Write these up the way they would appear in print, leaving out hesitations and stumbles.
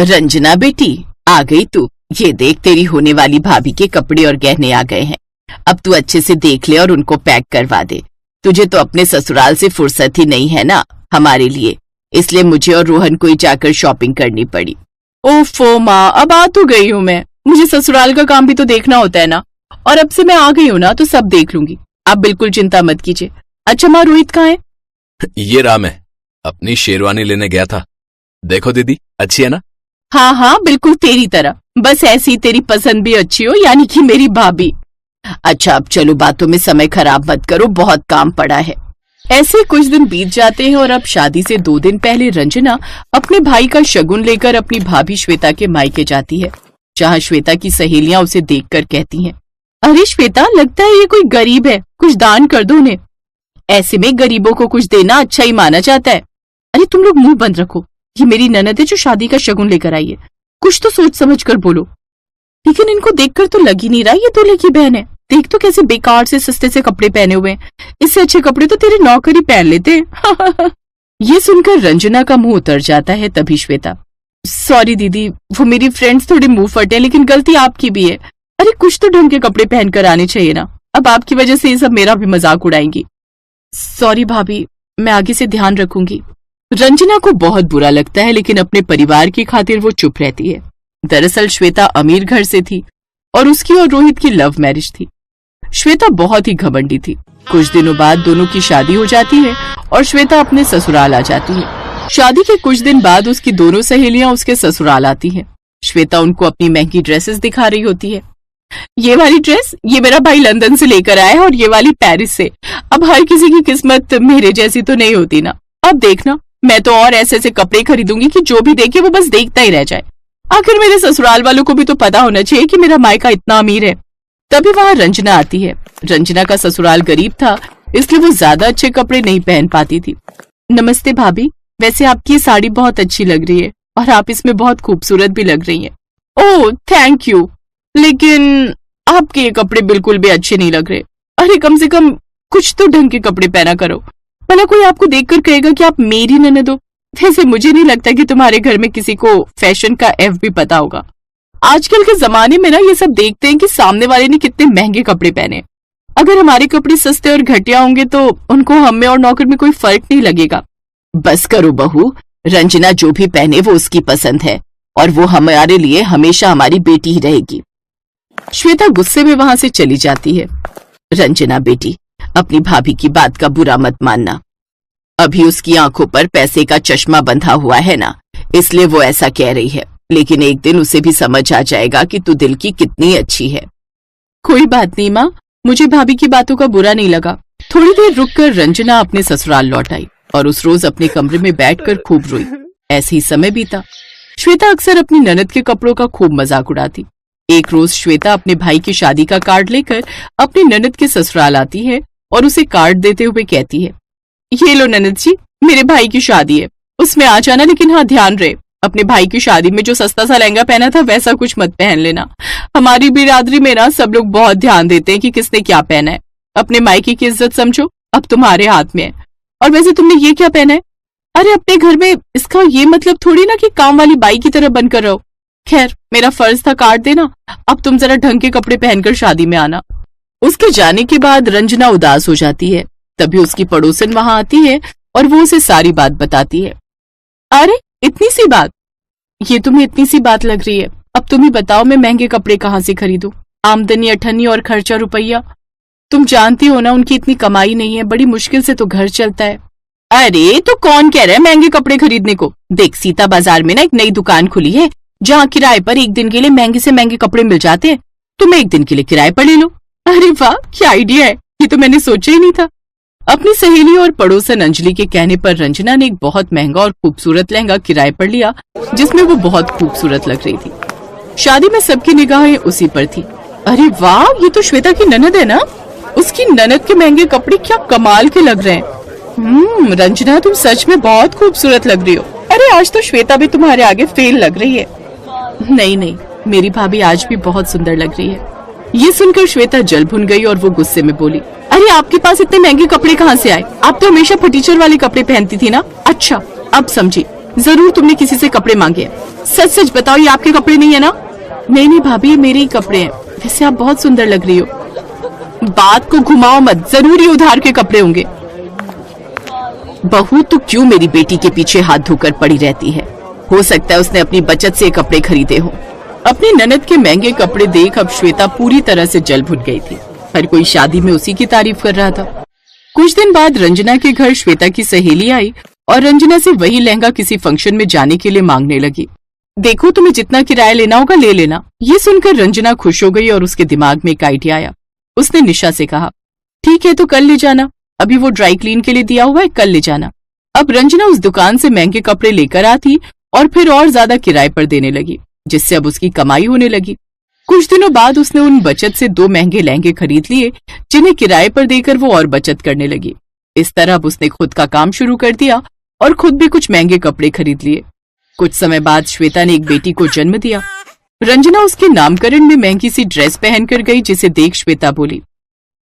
रंजना बेटी, आ गई तू। ये देख, तेरी होने वाली भाभी के कपड़े और गहने आ गए हैं। अब तू अच्छे से देख ले और उनको पैक करवा दे। तुझे तो अपने ससुराल से फुर्सत ही नहीं है ना हमारे लिए, इसलिए मुझे और रोहन को ही जाकर शॉपिंग करनी पड़ी। ओफो माँ, अब आ तो गई हूँ मैं, मुझे ससुराल का काम भी तो देखना होता है ना, और अब से मैं आ गई हूँ ना तो सब देख लूंगी, आप बिल्कुल चिंता मत कीजिए। अच्छा माँ, रोहित कहाँ है? ये राम है, अपनी शेरवानी लेने गया था। देखो दीदी, अच्छी है ना? हाँ हाँ, बिल्कुल तेरी तरह, बस ऐसी तेरी पसंद भी अच्छी हो, यानी कि मेरी भाभी। अच्छा अब चलो, बातों में समय खराब मत करो, बहुत काम पड़ा है। ऐसे कुछ दिन बीत जाते हैं और अब शादी से 2 दिन पहले रंजना अपने भाई का शगुन लेकर अपनी भाभी श्वेता के मायके जाती है, जहाँ श्वेता की सहेलियां उसे देखकर कहती हैं, अरे श्वेता, लगता है ये कोई गरीब है, कुछ दान कर दो उन्हें। ऐसे में गरीबों को कुछ देना अच्छा ही माना जाता है। अरे तुम लोग मुंह बंद रखो, ये मेरी ननद है जो शादी का शगुन लेकर आई है, कुछ तो सोच समझ कर बोलो। लेकिन इनको देखकर तो लग ही नहीं रहा ये दूल्हे की बहन है। देख तो कैसे बेकार से सस्ते से कपड़े पहने हुए हैं, इससे अच्छे कपड़े तो तेरे नौकर ही पहन लेते। ये सुनकर रंजना का मुंह उतर जाता है। तभी श्वेता, सॉरी दीदी, वो मेरी फ्रेंड्स थोड़े मुंह फटे, लेकिन गलती आपकी भी है। अरे कुछ तो ढंग के कपड़े पहन कर आने चाहिए ना, अब आपकी वजह से ये सब मेरा भी मजाक उड़ाएंगी। सॉरी भाभी, मैं आगे से ध्यान रखूंगी। रंजना को बहुत बुरा लगता है, लेकिन अपने परिवार की खातिर वो चुप रहती है। दरअसल श्वेता अमीर घर से थी और उसकी और रोहित की लव मैरिज थी। श्वेता बहुत ही घमंडी थी। कुछ दिनों बाद दोनों की शादी हो जाती है और श्वेता अपने ससुराल आ जाती है। शादी के कुछ दिन बाद उसकी दोनों सहेलियां उसके ससुराल आती हैं। श्वेता उनको अपनी महंगी ड्रेसेस दिखा रही होती है। ये वाली ड्रेस ये मेरा भाई लंदन से लेकर आया है और ये वाली पेरिस से। अब हर किसी की किस्मत मेरे जैसी तो नहीं होती ना। अब देखना, मैं तो और ऐसे ऐसे कपड़े खरीदूंगी कि जो भी देखे वो बस देखता ही रह जाए। आखिर मेरे ससुराल वालों को भी तो पता होना चाहिए कि मेरा मायका इतना अमीर है। तभी वहां रंजना आती है। रंजना का ससुराल गरीब था, इसलिए वो ज्यादा अच्छे कपड़े नहीं पहन पाती थी। नमस्ते भाभी, वैसे आपकी ये साड़ी बहुत अच्छी लग रही है और आप इसमें बहुत खूबसूरत भी लग रही हैं। ओह थैंक यू, लेकिन आपके ये कपड़े बिल्कुल भी अच्छे नहीं लग रहे। अरे कम से कम कुछ तो ढंग के कपड़े पहना करो, भला कोई आपको देखकर कहेगा कि आप मेरी ननद हो। वैसे मुझे नहीं लगता कि तुम्हारे घर में किसी को फैशन का एफ भी पता होगा। आजकल के जमाने में ना ये सब देखते हैं कि सामने वाले ने कितने महंगे कपड़े पहने। अगर हमारे कपड़े सस्ते और घटिया होंगे तो उनको हम में और नौकर में कोई फर्क नहीं लगेगा। बस करो बहू, रंजना जो भी पहने वो उसकी पसंद है और वो हमारे लिए हमेशा हमारी बेटी ही रहेगी। श्वेता गुस्से में वहां से चली जाती है। रंजना बेटी, अपनी भाभी की बात का बुरा मत मानना। अभी उसकी आंखों पर पैसे का चश्मा बंधा हुआ है ना, इसलिए वो ऐसा कह रही है, लेकिन एक दिन उसे भी समझ आ जाएगा कि तू दिल की कितनी अच्छी है। कोई बात नहीं माँ, मुझे भाभी की बातों का बुरा नहीं लगा। थोड़ी देर रुककर रंजना अपने ससुराल लौट आई और उस रोज अपने कमरे में बैठकर खूब रोई। ऐसे ही समय बीता। श्वेता अक्सर अपनी ननद के कपड़ों का खूब मजाक उड़ाती। एक रोज श्वेता अपने भाई की शादी का कार्ड लेकर अपनी ननद के ससुराल आती है और उसे कार्ड देते हुए कहती है, ये लो ननद जी, मेरे भाई की शादी है, उसमें आ जाना, लेकिन हाँ ध्यान रहे अपने भाई की शादी में जो सस्ता सा लहंगा पहना था वैसा कुछ मत पहन लेना। हमारी बिरादरी में ना सब लोग बहुत ध्यान देते हैं कि किसने क्या पहना है। अपने मायके की इज्जत समझो, अब तुम्हारे हाथ में है। और वैसे तुमने ये क्या पहना है? अरे अपने घर में इसका ये मतलब थोड़ी ना कि काम वाली बाई की तरह बनकर रहो। खैर मेरा फर्ज था कार्ड देना, अब तुम जरा ढंग के कपड़े पहनकर शादी में आना। उसके जाने के बाद रंजना उदास हो जाती है। तभी उसकी पड़ोसन वहां आती है और वो उसे सारी बात बताती है। अरे इतनी सी बात? ये तुम्हें इतनी सी बात लग रही है? अब तुम ही बताओ मैं महंगे कपड़े कहाँ से खरीदूं? आमदनी अठन्नी और खर्चा रुपया। तुम जानती हो ना उनकी इतनी कमाई नहीं है, बड़ी मुश्किल से तो घर चलता है। अरे तो कौन कह रहा है महंगे कपड़े खरीदने को? देख सीता बाजार में ना एक नई दुकान खुली है जहाँ किराए पर एक दिन के लिए महंगे से महंगे कपड़े मिल जाते हैं। तुम एक दिन के लिए किराए पर ले लो। अरे वाह, क्या आइडिया है, ये तो मैंने सोचा ही नहीं था। अपनी सहेली और पड़ोसन अंजलि के कहने पर रंजना ने एक बहुत महंगा और खूबसूरत लहंगा किराए पर लिया जिसमें वो बहुत खूबसूरत लग रही थी। शादी में सबकी निगाहें उसी पर थी। अरे वाह, ये तो श्वेता की ननद है ना? उसकी ननद के महंगे कपड़े क्या कमाल के लग रहे हैं। रंजना तुम सच में बहुत खूबसूरत लग रही हो। अरे आज तो श्वेता भी तुम्हारे आगे फेल लग रही है। नहीं नहीं, मेरी भाभी आज भी बहुत सुंदर लग रही है। ये सुनकर श्वेता जल भुन गई और वो गुस्से में बोली, अरे आपके पास इतने महंगे कपड़े कहाँ से आए? आप तो हमेशा फटीचर वाले कपड़े पहनती थी ना। अच्छा अब समझी, जरूर तुमने किसी से कपड़े मांगे हैं। सच सच बताओ, ये आपके कपड़े नहीं है ना? नहीं नहीं भाभी, ये मेरे ही कपड़े हैं। वैसे आप बहुत सुंदर लग रही हो। बात को घुमाओ मत, जरूर ये उधार के कपड़े होंगे। बहू तो क्यों मेरी बेटी के पीछे हाथ धोकर पड़ी रहती है? हो सकता है उसने अपनी बचत से कपड़े खरीदे हो। अपनी ननद के महंगे कपड़े देख अब श्वेता पूरी तरह से जल भुन गई थी। हर कोई शादी में उसी की तारीफ कर रहा था। कुछ दिन बाद रंजना के घर श्वेता की सहेली आई और रंजना से वही लहंगा किसी फंक्शन में जाने के लिए मांगने लगी। देखो, तुम्हें जितना किराया लेना होगा ले लेना। ये सुनकर रंजना खुश हो गई और उसके दिमाग में एक आइडिया आया। उसने निशा से कहा, ठीक है तो कल ले जाना, अभी वो ड्राई क्लीन के लिए दिया हुआ है, कल ले जाना। अब रंजना उस दुकान से महंगे कपड़े लेकर आती और फिर और ज्यादा किराए पर देने लगी, जिससे अब उसकी कमाई होने लगी। कुछ दिनों बाद उसने उन बचत से 2 महंगे लहंगे खरीद लिए, जिन्हें किराए पर देकर वो और बचत करने लगी। इस तरह अब उसने खुद का काम शुरू कर दिया और खुद भी कुछ महंगे कपड़े खरीद लिए। कुछ समय बाद श्वेता ने एक बेटी को जन्म दिया। रंजना उसके नामकरण में महंगी सी ड्रेस पहनकर गई, जिसे देख श्वेता बोली,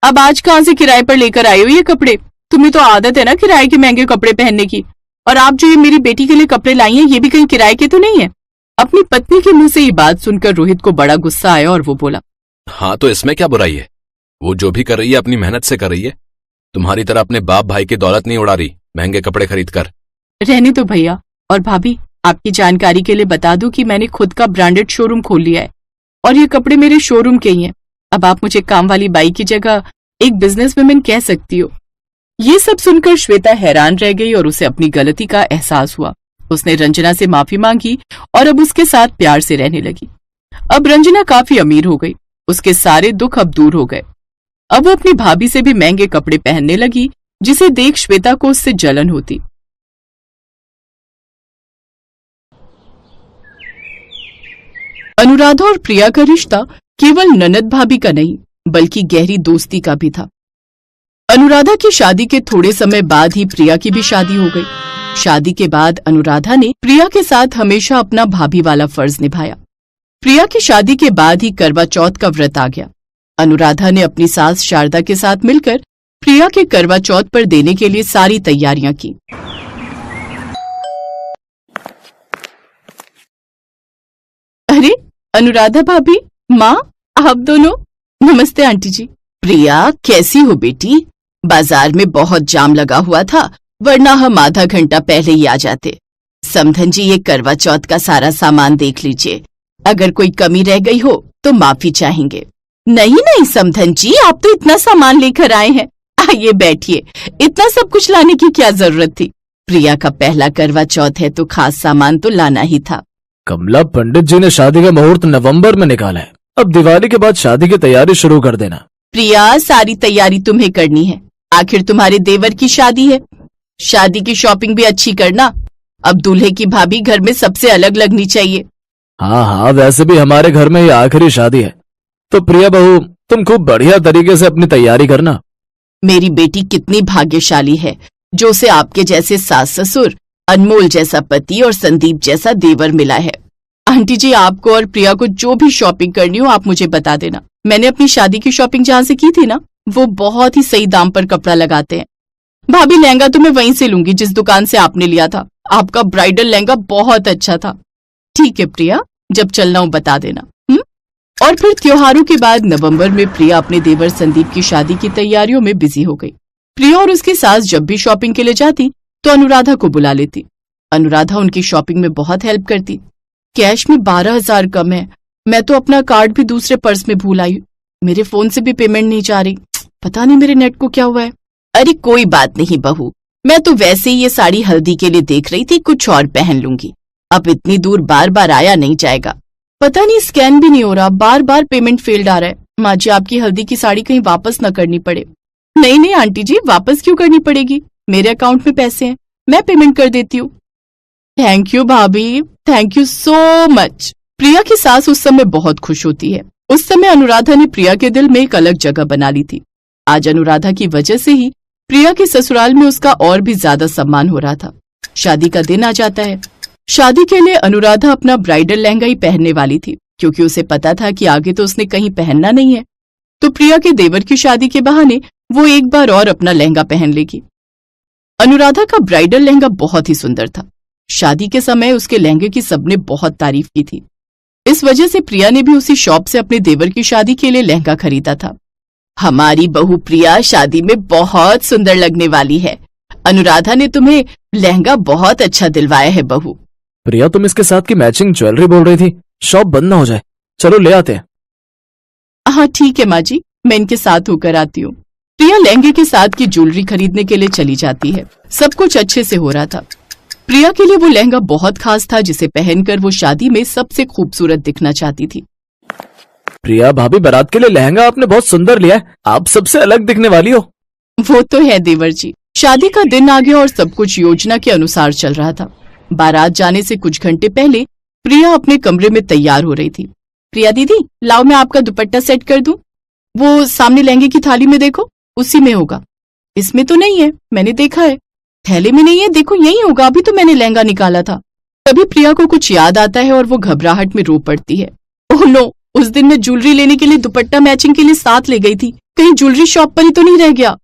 अब आज कहाँ से किराए पर लेकर आए हो ये कपड़े? तुम्हें तो आदत है ना किराए के महंगे कपड़े पहनने की। और आप जो ये मेरी बेटी के लिए कपड़े लाई हैं, ये भी कहीं किराए के तो नहीं है? अपनी पत्नी के मुंह से ये बात सुनकर रोहित को बड़ा गुस्सा आया और वो बोला, हाँ तो इसमें क्या बुराई है? वो जो भी कर रही है अपनी मेहनत से कर रही है। तुम्हारी तरह अपने बाप भाई की दौलत नहीं उड़ा रही महंगे कपड़े खरीद कर। रहने दो भैया। और भाभी, आपकी जानकारी के लिए बता दूं कि मैंने खुद का ब्रांडेड शोरूम खोल लिया है और ये कपड़े मेरे शोरूम के ही हैं। अब आप मुझे काम वाली बाई की जगह एक बिजनेस वुमेन कह सकती हो। ये सब सुनकर श्वेता हैरान रह गई और उसे अपनी गलती का एहसास हुआ। उसने रंजना से माफी मांगी और अब उसके साथ प्यार से रहने लगी। अब रंजना काफी अमीर हो गई, उसके सारे दुख अब दूर हो गए। अब वो अपनी भाभी से भी महंगे कपड़े पहनने लगी, जिसे देख श्वेता को उससे जलन होती। अनुराधा और प्रिया का रिश्ता केवल ननद भाभी का नहीं बल्कि गहरी दोस्ती का भी था। अनुराधा की शादी के थोड़े समय बाद ही प्रिया की भी शादी हो गई। शादी के बाद अनुराधा ने प्रिया के साथ हमेशा अपना भाभी वाला फर्ज निभाया। प्रिया की शादी के बाद ही करवा चौथ का व्रत आ गया। अनुराधा ने अपनी सास शारदा के साथ मिलकर प्रिया के करवा चौथ पर देने के लिए सारी तैयारियां की। अरे अनुराधा भाभी, माँ, आप दोनों। नमस्ते आंटी जी। प्रिया, कैसी हो बेटी? बाजार में बहुत जाम लगा हुआ था, वरना हम आधा घंटा पहले ही आ जाते। समधन जी, ये करवा चौथ का सारा सामान देख लीजिए। अगर कोई कमी रह गई हो तो माफी चाहेंगे। नहीं नहीं समधन जी, आप तो इतना सामान लेकर आए हैं। आइए बैठिए, इतना सब कुछ लाने की क्या जरूरत थी? प्रिया का पहला करवा चौथ है तो खास सामान तो लाना ही था। कमला, पंडित जी ने शादी का मुहूर्त नवंबर में निकाला है। अब दिवाली के बाद शादी की तैयारी शुरू कर देना। प्रिया, सारी तैयारी तुम्हें करनी है, आखिर तुम्हारे देवर की शादी है। शादी की शॉपिंग भी अच्छी करना। अब दूल्हे की भाभी घर में सबसे अलग लगनी चाहिए। हाँ हाँ, वैसे भी हमारे घर में ये आखिरी शादी है, तो प्रिया बहू तुम खूब बढ़िया तरीके से अपनी तैयारी करना। मेरी बेटी कितनी भाग्यशाली है जो उसे आपके जैसे सास ससुर, अनमोल जैसा पति और संदीप जैसा देवर मिला है। आंटी जी, आपको और प्रिया को जो भी शॉपिंग करनी हो आप मुझे बता देना। मैंने अपनी शादी की शॉपिंग जहाँ से की थी ना, वो बहुत ही सही दाम पर कपड़ा लगाते हैं। भाभी, लहंगा तो मैं वहीं से लूंगी जिस दुकान से आपने लिया था। आपका ब्राइडल लहंगा बहुत अच्छा था। ठीक है प्रिया, जब चलना हो बता देना। और फिर त्योहारों के बाद नवंबर में प्रिया अपने देवर संदीप की शादी की तैयारियों में बिजी हो गई। प्रिया और उसकी सास जब भी शॉपिंग के लिए जाती तो अनुराधा को बुला लेती। अनुराधा उनकी शॉपिंग में बहुत हेल्प करती। कैश में 12,000 कम है, मैं तो अपना कार्ड भी दूसरे पर्स में भूल आई। मेरे फोन से भी पेमेंट नहीं जा रही, पता नहीं मेरे नेट को क्या हुआ है। अरे कोई बात नहीं बहू, मैं तो वैसे ही ये साड़ी हल्दी के लिए देख रही थी, कुछ और पहन लूंगी। अब इतनी दूर बार बार आया नहीं जाएगा। पता नहीं स्कैन भी नहीं हो रहा, बार बार पेमेंट फेल्ड आ रहा है। माँ जी, आपकी हल्दी की साड़ी कहीं वापस न करनी पड़े। नहीं नहीं आंटी जी, वापस क्यों करनी पड़ेगी? मेरे अकाउंट में पैसे हैं, मैं पेमेंट कर देती हूँ। थैंक यू भाभी, थैंक यू सो मच। प्रिया की सास उस समय बहुत खुश होती है। उस समय अनुराधा ने प्रिया के दिल में एक अलग जगह बना ली थी। आज अनुराधा की वजह से ही प्रिया के ससुराल में उसका और भी ज्यादा सम्मान हो रहा था। शादी का दिन आ जाता है। शादी के लिए अनुराधा अपना ब्राइडल लहंगा ही पहनने वाली थी, क्योंकि उसे पता था कि आगे तो उसने कहीं पहनना नहीं है। तो प्रिया के देवर की शादी के बहाने वो एक बार और अपना लहंगा पहन लेगी। अनुराधा का ब्राइडल लहंगा बहुत ही सुंदर था। शादी के समय उसके लहंगे की सबने बहुत तारीफ की थी। इस वजह से प्रिया ने भी उसी शॉप से अपने देवर की शादी के लिए लहंगा खरीदा था। हमारी बहू प्रिया शादी में बहुत सुंदर लगने वाली है। अनुराधा ने तुम्हें लहंगा बहुत अच्छा दिलवाया है बहू। प्रिया, तुम इसके साथ की मैचिंग ज्वेलरी बोल रही थी। शॉप बंद ना हो जाए, चलो ले आते हैं। हाँ ठीक है माँ जी, मैं इनके साथ होकर आती हूँ। प्रिया लहंगे के साथ की ज्वेलरी खरीदने के लिए चली जाती है। सब कुछ अच्छे से हो रहा था। प्रिया के लिए वो लहंगा बहुत खास था, जिसे पहनकर वो शादी में सबसे खूबसूरत दिखना चाहती थी। प्रिया भाभी, बारात के लिए लहंगा आपने बहुत सुंदर लिया है। आप सबसे अलग दिखने वाली हो। वो तो है देवर जी। शादी का दिन आ गया और सब कुछ योजना के अनुसार चल रहा था। बारात जाने से कुछ घंटे पहले प्रिया अपने कमरे में तैयार हो रही थी। प्रिया दीदी, लाओ मैं आपका दुपट्टा सेट कर दूं। वो सामने लहंगे की थाली में देखो, उसी में होगा। इसमें तो नहीं है, मैंने देखा है। थैले में नहीं है, देखो यही होगा, अभी तो मैंने लहंगा निकाला था। तभी प्रिया को कुछ याद आता है और वो घबराहट में रो पड़ती है। ओह नो, उस दिन मैं ज्वेलरी लेने के लिए दुपट्टा मैचिंग के लिए साथ ले गई थी, कहीं ज्वेलरी शॉप पर ही तो नहीं रह गया।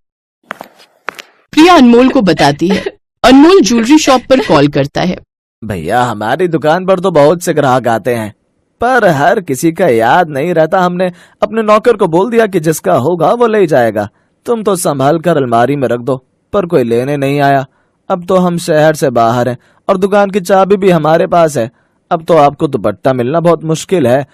प्रिया अनमोल को बताती है। अनमोल ज्वेलरी शॉप पर कॉल करता है। भैया, हमारी दुकान पर तो बहुत से ग्राहक आते हैं, पर हर किसी का याद नहीं रहता। हमने अपने नौकर को बोल दिया कि जिसका होगा वो ले जाएगा। तुम तो संभाल कर अलमारी में रख दो, पर कोई लेने नहीं आया। अब तो हम शहर से बाहर हैं और दुकान की चाबी भी हमारे पास है। अब तो आपको दुपट्टा मिलना बहुत मुश्किल है।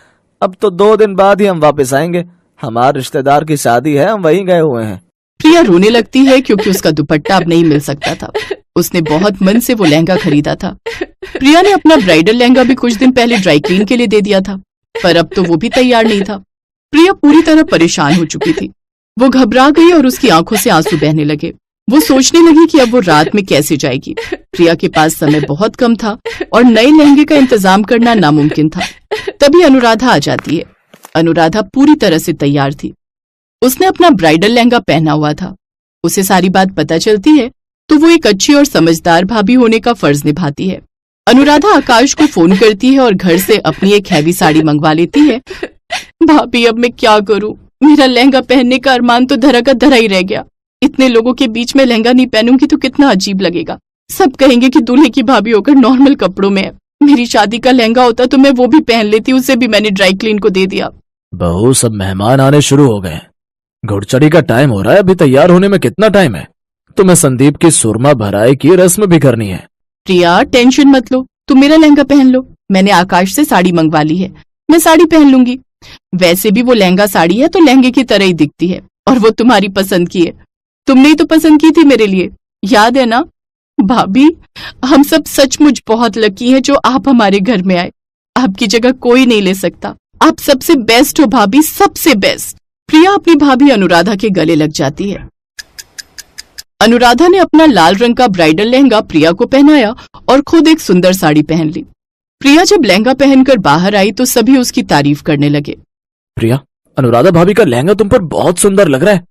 अब तो 2 दिन बाद ही हम वापस आएंगे। हमारे रिश्तेदार की शादी है, हम वहीं गए हुए हैं। प्रिया रोने लगती है क्योंकि उसका दुपट्टा अब नहीं मिल सकता था। उसने बहुत मन से वो लहंगा खरीदा था। प्रिया ने अपना ब्राइडल लहंगा भी कुछ दिन पहले ड्राई क्लीन के लिए दे दिया था, पर अब तो वो भी तैयार नहीं था। प्रिया पूरी तरह परेशान हो चुकी थी। वो घबरा गई और उसकी आंखों से आंसू बहने लगे। वो सोचने लगी कि अब वो रात में कैसे जाएगी। प्रिया के पास समय बहुत कम था और नए लहंगे का इंतजाम करना नामुमकिन था। तभी अनुराधा आ जाती है। अनुराधा पूरी तरह से तैयार थी। उसने अपना ब्राइडल लहंगा पहना हुआ था। उसे सारी बात पता चलती है तो वो एक अच्छी और समझदार भाभी होने का फर्ज निभाती है। अनुराधा आकाश को फोन करती है और घर से अपनी एक हैवी साड़ी मंगवा लेती है। भाभी, अब मैं क्या करूं? मेरा लहंगा पहनने का अरमान तो धरा का धरा ही रह गया। इतने लोगों के बीच में लहंगा नहीं पहनूंगी तो कितना अजीब लगेगा। सब कहेंगे कि दूल्हे की भाभी होकर नॉर्मल कपड़ों में है। मेरी शादी का लहंगा होता तो मैं वो भी पहन लेती, उसे भी मैंने ड्राई क्लीन को दे दिया। बहू, सब मेहमान आने शुरू हो गए। घुड़चढ़ी का टाइम हो रहा है, अभी तैयार होने में कितना टाइम है? तुम्हें संदीप की सुरमा भराई की रस्म भी करनी है। प्रिया, टेंशन मत लो, तुम मेरा लहंगा पहन लो। मैंने आकाश से साड़ी मंगवा ली है, मैं साड़ी पहन लूंगी। वैसे भी वो लहंगा साड़ी है तो लहंगे की तरह ही दिखती है, और वो तुम्हारी पसंद की है। तुमने ही तो पसंद की थी मेरे लिए, याद है ना? भाभी, हम सब सचमुच बहुत लकी हैं जो आप हमारे घर में आए। आपकी जगह कोई नहीं ले सकता। आप सबसे बेस्ट हो भाभी, सबसे बेस्ट। प्रिया अपनी भाभी अनुराधा के गले लग जाती है। अनुराधा ने अपना लाल रंग का ब्राइडल लहंगा प्रिया को पहनाया और खुद एक सुंदर साड़ी पहन ली। प्रिया जब लहंगा पहनकर बाहर आई तो सभी उसकी तारीफ करने लगे। प्रिया, अनुराधा भाभी का लहंगा तुम पर बहुत सुंदर लग रहा है।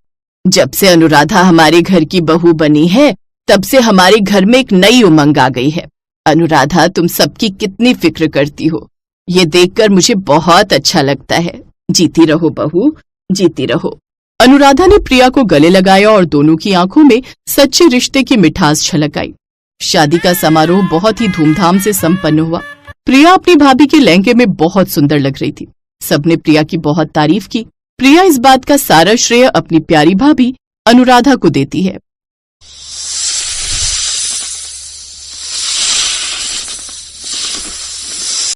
जब से अनुराधा हमारे घर की बहू बनी है तब से हमारे घर में एक नई उमंग आ गई है। अनुराधा, तुम सबकी कितनी फिक्र करती हो, ये देखकर मुझे बहुत अच्छा लगता है। जीती रहो बहू, जीती रहो। अनुराधा ने प्रिया को गले लगाया और दोनों की आंखों में सच्चे रिश्ते की मिठास छलक आई। शादी का समारोह बहुत ही धूमधाम से संपन्न हुआ। प्रिया अपनी भाभी के लहंगे में बहुत सुंदर लग रही थी। सबने प्रिया की बहुत तारीफ की। प्रिया इस बात का सारा श्रेय अपनी प्यारी भाभी अनुराधा को देती है।